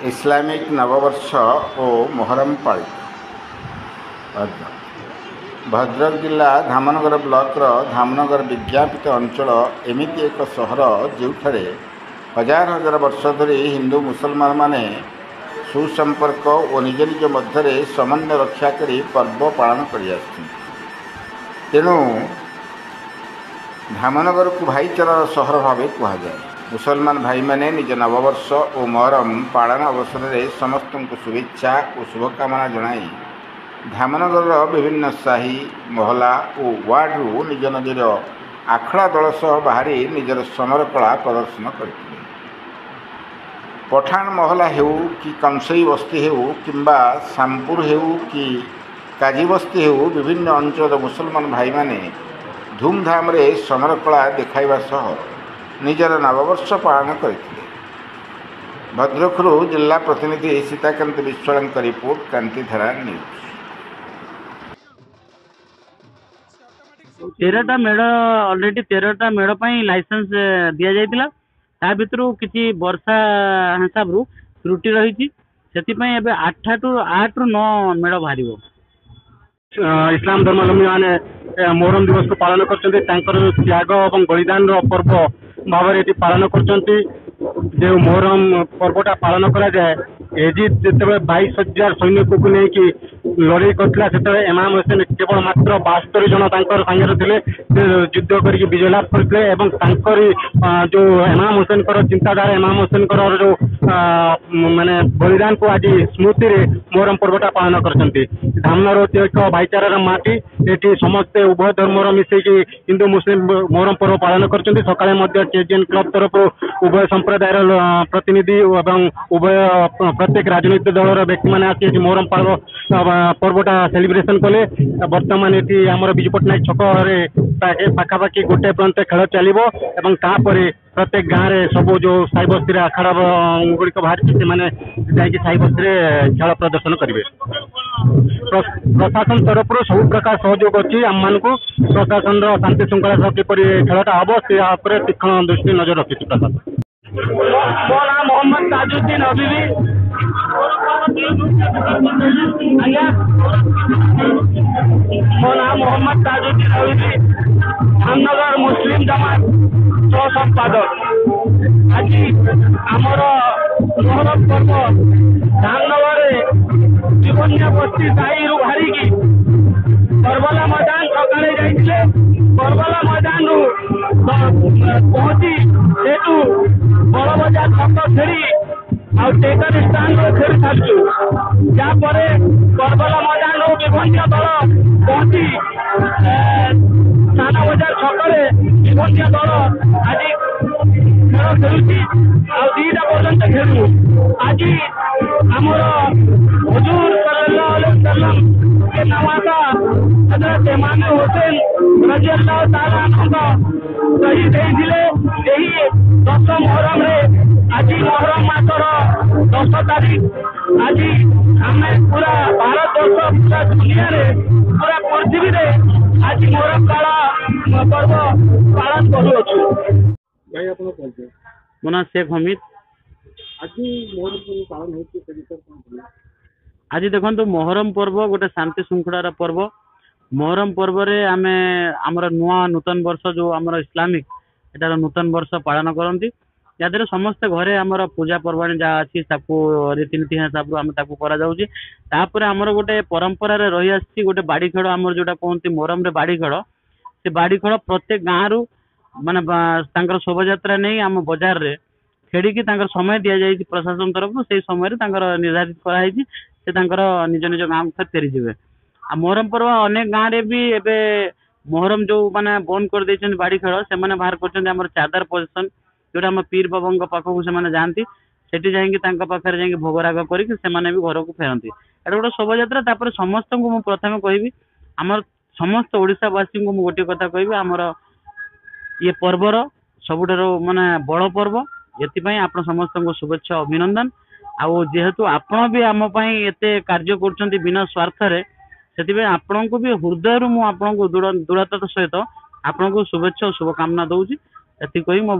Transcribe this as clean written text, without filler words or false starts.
Islamic नववर्ष और मोहरम पालित भद्रक जिला धामनगर ब्लॉक धामनगर विज्ञापित अंचल एमिति एक सहर जो हजार हजार वर्ष धरी हिंदू मुसलमान माने सुसंपर्क और निज निज मध्य समन्वय रक्षा करी पर्व पालन कर तेणु धामनगर को भाईचारार सहर भाव कहुए। मुसलमान भाई मैंने निज नववर्ष और मोहरम पालन अवसर में समस्त को शुभेच्छा और शुभकामना जनाई धामनगर विभिन्न साही महला और वार्डरू निज निजर आखड़ा दल सह बाहरी निजर समर कला प्रदर्शन करते। पठान महला हेउ कि कंसई बस्ती हेउ किंबा शामपुर हेउ कि काजी बस्ती हेउ विभिन्न अंचल मुसलमान भाई माने धूमधाम रे समर कला देखाइबा सह निजर नववर्ष पालन करते। भद्रकरू जिला प्रतिनिधि सीताकांत विश्वाल रिपोर्ट कांतिधारा न्यूज। 13टा मेढ़ ऑलरेडी 13टा मेढ़ लाइसेंस दि जाइतिला ता भितरु किछि वर्षा हिसाब रु त्रुटि रही से 8 रु 9 मेढ़ बाहर। इस्लाम धर्मावलम्बी मैंने मोहरम दिवस को पालन कर त्याग और बलिदान पर्व भाव ये पालन कर मोहरम पर्वटा पालन करा जाए। एजी जिते 22,000 सैन्य को लेकिन लड़ाई करता से इमाम हुसैन केवल मात्र 72 जन सांगे थे युद्ध कर विजय लाभ करते जो इमाम हुसैन चिंताधारा इमाम हुसैन जो माने बलिदान को आज स्मृति मोहरम पर्वटा पालन कर धामनगर एक भाईचारार माटी ये समस्ते उभय धर्मर मिसेकी हिंदू मुस्लिम मोहरम पर्व पालन कर केजीएन क्लब तरफ उभय संप्रदायर प्रतिनिधि और उभय प्रत्येक राजनीतिक दलर व्यक्ति मैंने आसी मोहरम पर्वटा सेलिब्रेशन कले। बर्तमान ये आम विजु पट्टनायक छक पाखापाखि गोटे पर्यंत खेल चलो प्रत्येक गाँव में सब जो साई बस्ती आखड़ा गुड़िक बाहर से साई बस्ती खेल प्रदर्शन करेंगे। प्रशासन तरफ सब प्रकार सहयोग अच्छी आम मान प्रशासन शांति श्रृंखला सह किपर खेलटा हम से तीक्ष्ण दृष्टि नजर रखी प्रशासन। मो नाम मोहम्मद ताजुद्दीन हबीबी मो नाम मोहम्मद ताजुद्दीन हबीबी धामनगर मुस्लिम जमात सह संपादक। आज आमर मोहरम पर्व धामनगर जीवनिया बस्ती साई रु बाहरी बरबला मैदान सकाले जाइए बरबला मैदान रु पहुंची सेठू बड़बजार छक फेरी टेकर स्टाण फेरी सारू जहाँपर बरबला मैदान रु विभिन्न दल पहुंची थाना बजार छकरे विभिन्न दल आज खेल खेलुची आईटा पर्यंत खेलु। आज आमर हुजूर सल्लल्लाहु अलैहि वसल्लम के नवासा हजरत इमाम हुसैन रज़ियल्लाहु ताआला अन्हु शहीद होते 10 मोहरम रे। आज मोहरम मासर 10 तारीख आज आम पूरा भारत वर्ष पूरा दुनिया रे पूरा पृथ्वी रे आज मोहरम काला पर्व पालन करूँ। मो ना शेख हमीद। आज देखो मोहरम पर्व गोटे शांति श्रृंखलार पर्व। मोहरम पर्व रे आमे आमर नुआ नूतन वर्ष जो आमर इस्लामिक एटार नूतन वर्ष पालन करती याद समस्ते घरे आमर पूजा पर्वाणी जहाँ अच्छी रीतिनीति हिसाब से करा जाउची। तापर आमर गोटे परंपरा रे रही आसी गोटे बाड़ी खेल आमर जोटा कहते मोहरम रे बाड़ी खेल से बाड़ी खेल प्रत्येक गाँव रु माने शोभा यात्रा नहीं आम बजार रे खेड़ी समय दि जाए प्रशासन तरफ से समय निर्धारित कराई से निज निज गाँव फेरी जी। आ मोहरम पर्व अनेक गाँव रे भी एबे मोहरम जो माने बंद कर देछन बाड़ी खेल से माने बाहर कर चादर पोजिशन जोटा आम पीर बाबा पाखक से जाती सेठी जाइए पाखे जाइए भोगराग करके भी घर को फेरती। एटा गोटे शोभा यात्रा। समस्त को प्रथम कहि आमर समस्त ओडिशावासी को गोटे कथा कहि आमर ये पर्वर सबुठार माने बड़ पर्व। एपाई आप समस्त को शुभेच्छा अभिनंदन। ଆଉ ଯେହେତୁ ଆପଣ ବି ଆମ ପାଇଁ ଏତେ କାର୍ଯ୍ୟ କରୁଛନ୍ତି ବିନା ସ୍ୱାର୍ଥରେ, ସେଥିପାଇଁ ଆପଣଙ୍କୁ ବି ହୃଦୟରୁ ମୁଁ ଆପଣଙ୍କୁ ଦୃଢ଼ତାର ସହିତ ଆପଣଙ୍କୁ ଶୁଭେଚ୍ଛା ଓ ଶୁଭକାମନା ଦଉଛି। ଏତିକି କହି ମୋ